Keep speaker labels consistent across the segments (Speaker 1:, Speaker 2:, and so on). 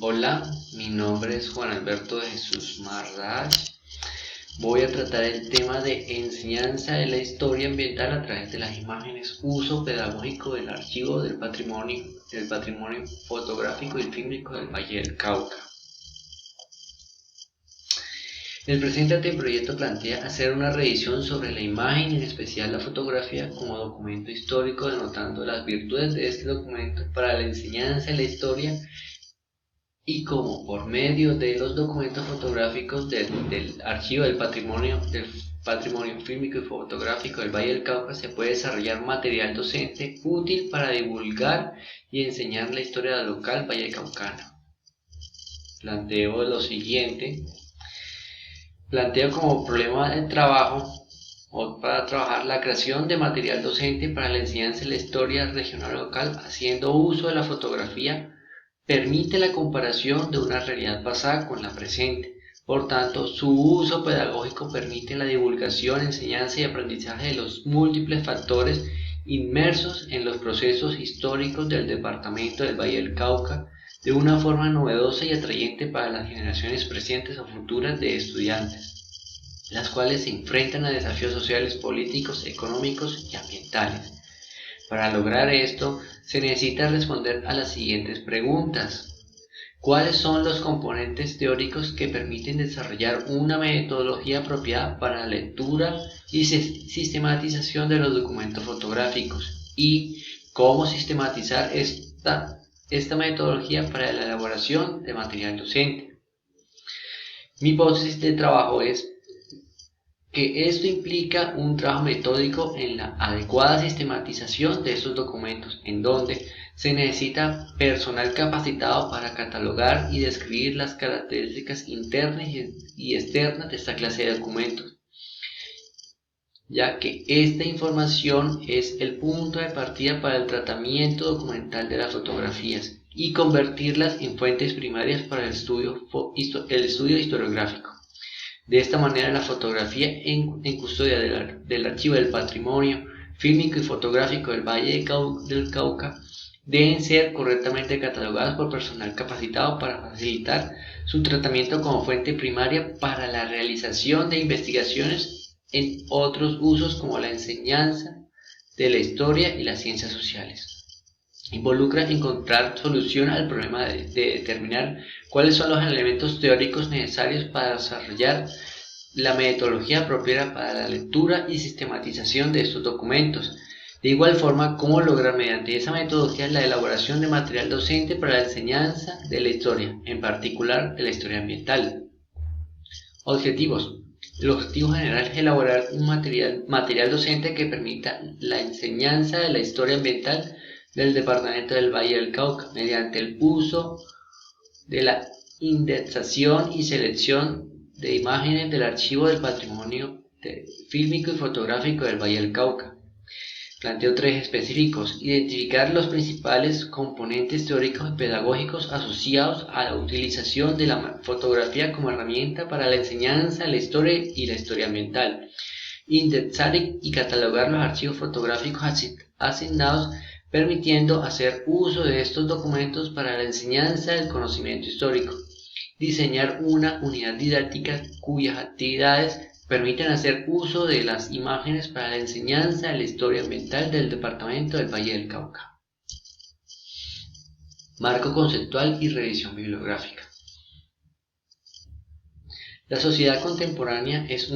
Speaker 1: Hola, mi nombre es Juan Alberto de Jesús Marrach. Voy a tratar el tema de enseñanza de la historia ambiental a través de las imágenes, uso pedagógico del archivo del patrimonio fotográfico y fílmico del Valle del Cauca. El presente anteproyecto plantea hacer una revisión sobre la imagen, en especial la fotografía, como documento histórico, denotando las virtudes de este documento para la enseñanza de la historia y como por medio de los documentos fotográficos del archivo del patrimonio fílmico y fotográfico del Valle del Cauca se puede desarrollar material docente útil para divulgar y enseñar la historia local vallecaucana. Planteo lo siguiente. Planteo como problema de trabajo o para trabajar la creación de material docente para la enseñanza de la historia regional local haciendo uso de la fotografía permite la comparación de una realidad pasada con la presente. Por tanto, su uso pedagógico permite la divulgación, enseñanza y aprendizaje de los múltiples factores inmersos en los procesos históricos del departamento del Valle del Cauca de una forma novedosa y atrayente para las generaciones presentes o futuras de estudiantes, las cuales se enfrentan a desafíos sociales, políticos, económicos y ambientales. Para lograr esto, se necesita responder a las siguientes preguntas. ¿Cuáles son los componentes teóricos que permiten desarrollar una metodología apropiada para la lectura y sistematización de los documentos fotográficos? ¿Y cómo sistematizar esta metodología para la elaboración de material docente? Mi hipótesis de trabajo es que esto implica un trabajo metódico en la adecuada sistematización de estos documentos, en donde se necesita personal capacitado para catalogar y describir las características internas y externas de esta clase de documentos, ya que esta información es el punto de partida para el tratamiento documental de las fotografías y convertirlas en fuentes primarias para el estudio historiográfico. De esta manera, la fotografía en custodia del archivo del patrimonio fílmico y fotográfico del Valle del Cauca deben ser correctamente catalogadas por personal capacitado para facilitar su tratamiento como fuente primaria para la realización de investigaciones en otros usos como la enseñanza de la historia y las ciencias sociales. Involucra encontrar solución al problema de determinar cuáles son los elementos teóricos necesarios para desarrollar la metodología apropiada para la lectura y sistematización de estos documentos. De igual forma, cómo lograr mediante esa metodología la elaboración de material docente para la enseñanza de la historia, en particular de la historia ambiental. Objetivos. El objetivo general es elaborar un material docente que permita la enseñanza de la historia ambiental del departamento del Valle del Cauca mediante el uso de la indexación y selección de imágenes del archivo del patrimonio fílmico y fotográfico del Valle del Cauca. Planteo tres específicos: identificar los principales componentes teóricos y pedagógicos asociados a la utilización de la fotografía como herramienta para la enseñanza de la historia y la historia ambiental; indexar y catalogar los archivos fotográficos asignados, permitiendo hacer uso de estos documentos para la enseñanza del conocimiento histórico; diseñar una unidad didáctica cuyas actividades permiten hacer uso de las imágenes para la enseñanza de la historia ambiental del departamento del Valle del Cauca. Marco conceptual y revisión bibliográfica. La sociedad contemporánea es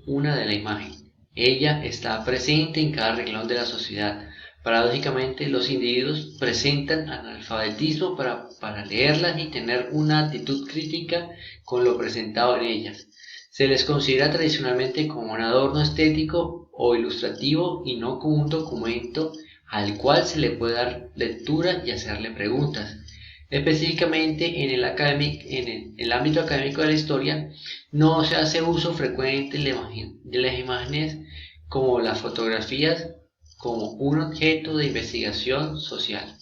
Speaker 1: una de la imagen. Ella está presente en cada renglón de la sociedad. Paradójicamente, los individuos presentan analfabetismo para leerlas y tener una actitud crítica con lo presentado en ellas. Se les considera tradicionalmente como un adorno estético o ilustrativo y no como un documento al cual se le puede dar lectura y hacerle preguntas. Específicamente en el ámbito académico de la historia, no se hace uso frecuente de las imágenes como las fotografías como un objeto de investigación social.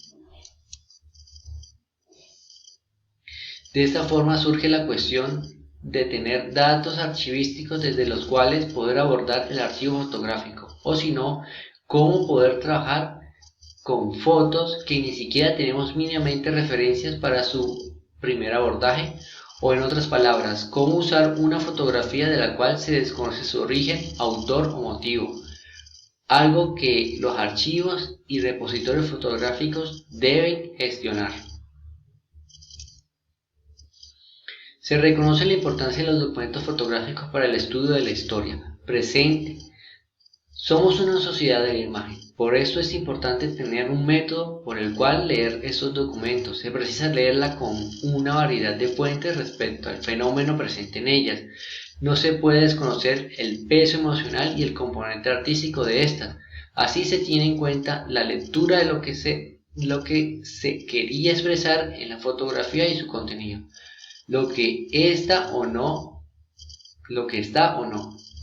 Speaker 1: De esta forma surge la cuestión de tener datos archivísticos desde los cuales poder abordar el archivo fotográfico, o si no, cómo poder trabajar con fotos que ni siquiera tenemos mínimamente referencias para su primer abordaje, o en otras palabras, cómo usar una fotografía de la cual se desconoce su origen, autor o motivo, algo que los archivos y repositorios fotográficos deben gestionar. Se reconoce la importancia de los documentos fotográficos para el estudio de la historia presente. Somos una sociedad de la imagen, por eso es importante tener un método por el cual leer esos documentos. Se precisa leerla con una variedad de fuentes respecto al fenómeno presente en ellas. No se puede desconocer el peso emocional y el componente artístico de estas. Así se tiene en cuenta la lectura de lo que se quería expresar en la fotografía y su contenido, lo que está o no.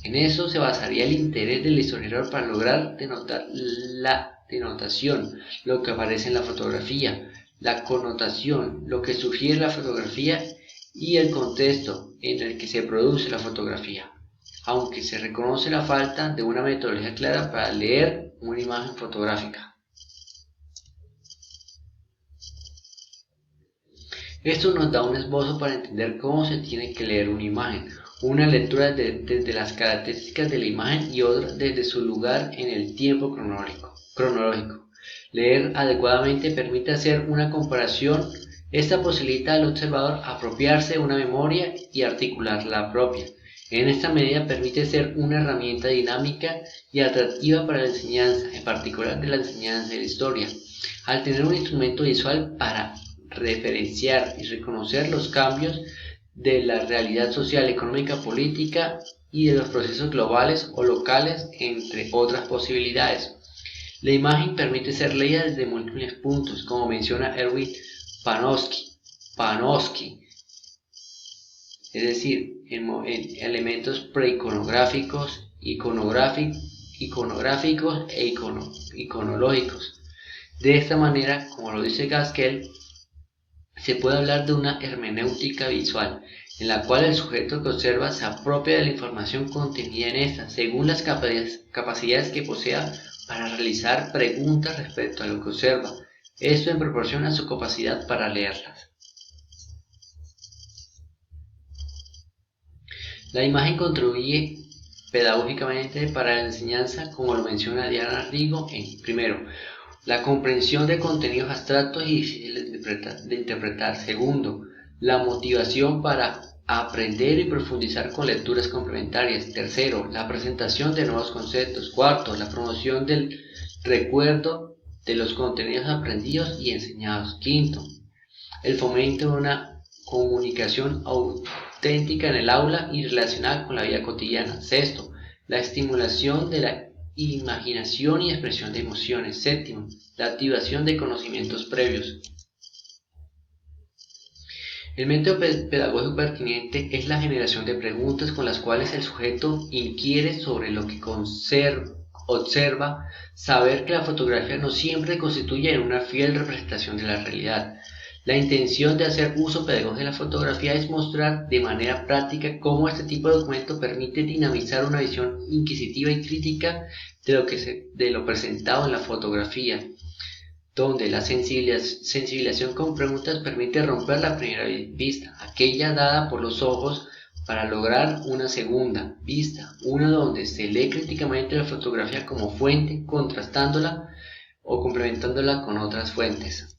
Speaker 1: En eso se basaría el interés del historiador para lograr denotar la denotación, lo que aparece en la fotografía, la connotación, lo que sugiere la fotografía y el contexto en el que se produce la fotografía, aunque se reconoce la falta de una metodología clara para leer una imagen fotográfica. Esto nos da un esbozo para entender cómo se tiene que leer una imagen. Una lectura desde las características de la imagen y otra desde su lugar en el tiempo cronológico. Leer adecuadamente permite hacer una comparación. Esta posibilita al observador apropiarse de una memoria y articular la propia. En esta medida permite ser una herramienta dinámica y atractiva para la enseñanza, en particular de la enseñanza de la historia. Al tener un instrumento visual para referenciar y reconocer los cambios de la realidad social, económica, política y de los procesos globales o locales, entre otras posibilidades. La imagen permite ser leída desde múltiples puntos, como menciona Erwin Panofsky, es decir, en elementos preiconográficos, iconográficos e iconológicos. De esta manera, como lo dice Gaskell, se puede hablar de una hermenéutica visual, en la cual el sujeto que observa se apropia de la información contenida en esta, según las capacidades que posea para realizar preguntas respecto a lo que observa, esto en proporción a su capacidad para leerlas. La imagen contribuye pedagógicamente para la enseñanza, como lo menciona Diana Rigo en primero, la comprensión de contenidos abstractos y difíciles de interpretar. Segundo, la motivación para aprender y profundizar con lecturas complementarias. Tercero, la presentación de nuevos conceptos. Cuarto, la promoción del recuerdo de los contenidos aprendidos y enseñados. Quinto, el fomento de una comunicación auténtica en el aula y relacionada con la vida cotidiana. Sexto, la estimulación de la imaginación y expresión de emociones. Séptimo, la activación de conocimientos previos. El método pedagógico pertinente es la generación de preguntas con las cuales el sujeto inquiere sobre lo que observa, saber que la fotografía no siempre constituye una fiel representación de la realidad. La intención de hacer uso pedagógico de la fotografía es mostrar de manera práctica cómo este tipo de documento permite dinamizar una visión inquisitiva y crítica de lo presentado en la fotografía, donde la sensibilización con preguntas permite romper la primera vista, aquella dada por los ojos, para lograr una segunda vista, una donde se lee críticamente la fotografía como fuente, contrastándola o complementándola con otras fuentes.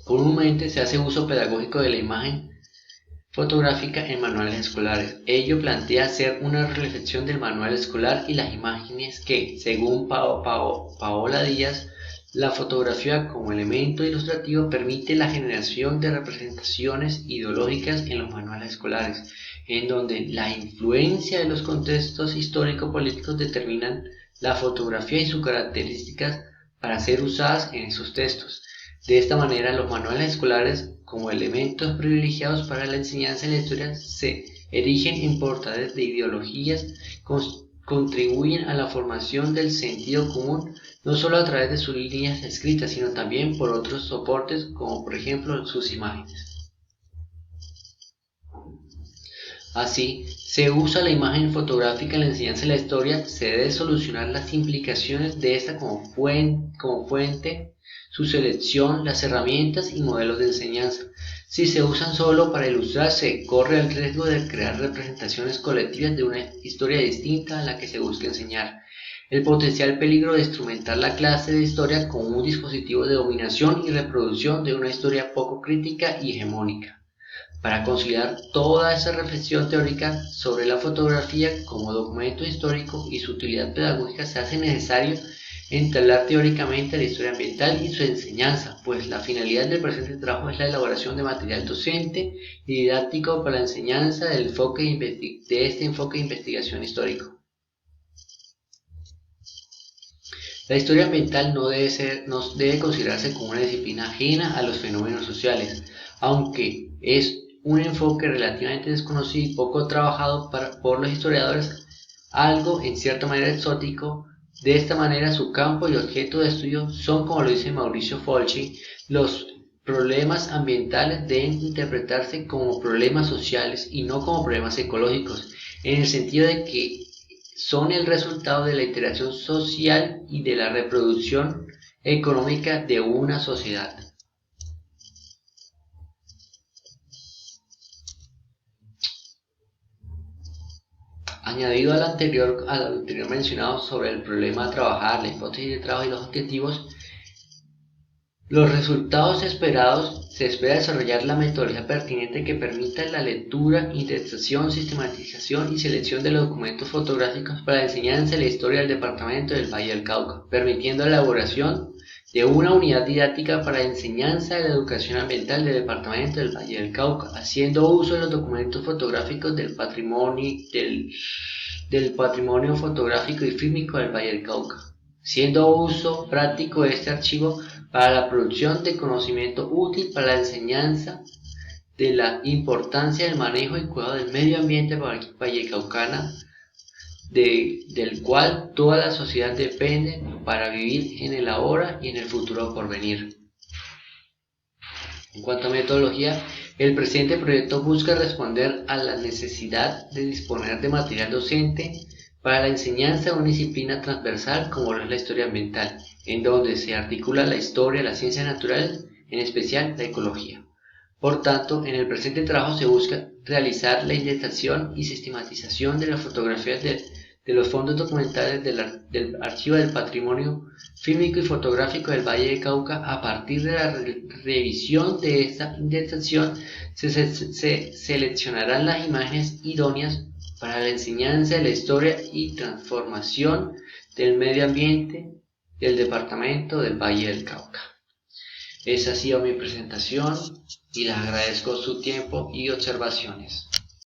Speaker 1: Comúnmente se hace uso pedagógico de la imagen fotográfica en manuales escolares. Ello plantea hacer una reflexión del manual escolar y las imágenes que, según Paola Díaz, la fotografía como elemento ilustrativo permite la generación de representaciones ideológicas en los manuales escolares, en donde la influencia de los contextos histórico-políticos determinan la fotografía y sus características para ser usadas en esos textos. De esta manera, los manuales escolares, como elementos privilegiados para la enseñanza de la historia, se erigen en portadores de ideologías, contribuyen a la formación del sentido común, no solo a través de sus líneas escritas, sino también por otros soportes, como por ejemplo sus imágenes. Así, se usa la imagen fotográfica en la enseñanza de la historia, se debe solucionar las implicaciones de esta como fuente, su selección, las herramientas y modelos de enseñanza. Si se usan solo para ilustrar, se corre el riesgo de crear representaciones colectivas de una historia distinta a la que se busca enseñar. El potencial peligro de instrumentar la clase de historia como un dispositivo de dominación y reproducción de una historia poco crítica y hegemónica. Para conciliar toda esa reflexión teórica sobre la fotografía como documento histórico y su utilidad pedagógica, se hace necesario entablar teóricamente la historia ambiental y su enseñanza, pues la finalidad del presente trabajo es la elaboración de material docente y didáctico para la enseñanza de este enfoque de investigación histórico. La historia ambiental no debe considerarse como una disciplina ajena a los fenómenos sociales, aunque es un enfoque relativamente desconocido y poco trabajado por los historiadores, algo en cierta manera exótico. De esta manera, su campo y objeto de estudio son, como lo dice Mauricio Fulci, los problemas ambientales deben interpretarse como problemas sociales y no como problemas ecológicos, en el sentido de que son el resultado de la interacción social y de la reproducción económica de una sociedad. Añadido al anterior mencionado sobre el problema a trabajar, la hipótesis de trabajo y los objetivos, los resultados esperados, se espera desarrollar la metodología pertinente que permita la lectura, indexación, sistematización y selección de los documentos fotográficos para la enseñanza de la historia del departamento del Valle del Cauca, permitiendo la elaboración de una unidad didáctica para la enseñanza de la educación ambiental del departamento del Valle del Cauca, haciendo uso de los documentos fotográficos del patrimonio fotográfico y fílmico del Valle del Cauca, siendo uso práctico de este archivo para la producción de conocimiento útil para la enseñanza de la importancia del manejo y cuidado del medio ambiente vallecaucana, del cual toda la sociedad depende para vivir en el ahora y en el futuro por venir. En cuanto a metodología, el presente proyecto busca responder a la necesidad de disponer de material docente para la enseñanza de una disciplina transversal como lo es la historia ambiental, en donde se articula la historia, la ciencia natural, en especial la ecología. Por tanto, en el presente trabajo se busca realizar la indexación y sistematización de las fotografías de los fondos documentales del Archivo del Patrimonio Fílmico y Fotográfico del Valle de Cauca. A partir de la revisión de esta indexación, se seleccionarán las imágenes idóneas para la enseñanza de la historia y transformación del medio ambiente del departamento del Valle del Cauca. Esa ha sido mi presentación y les agradezco su tiempo y observaciones.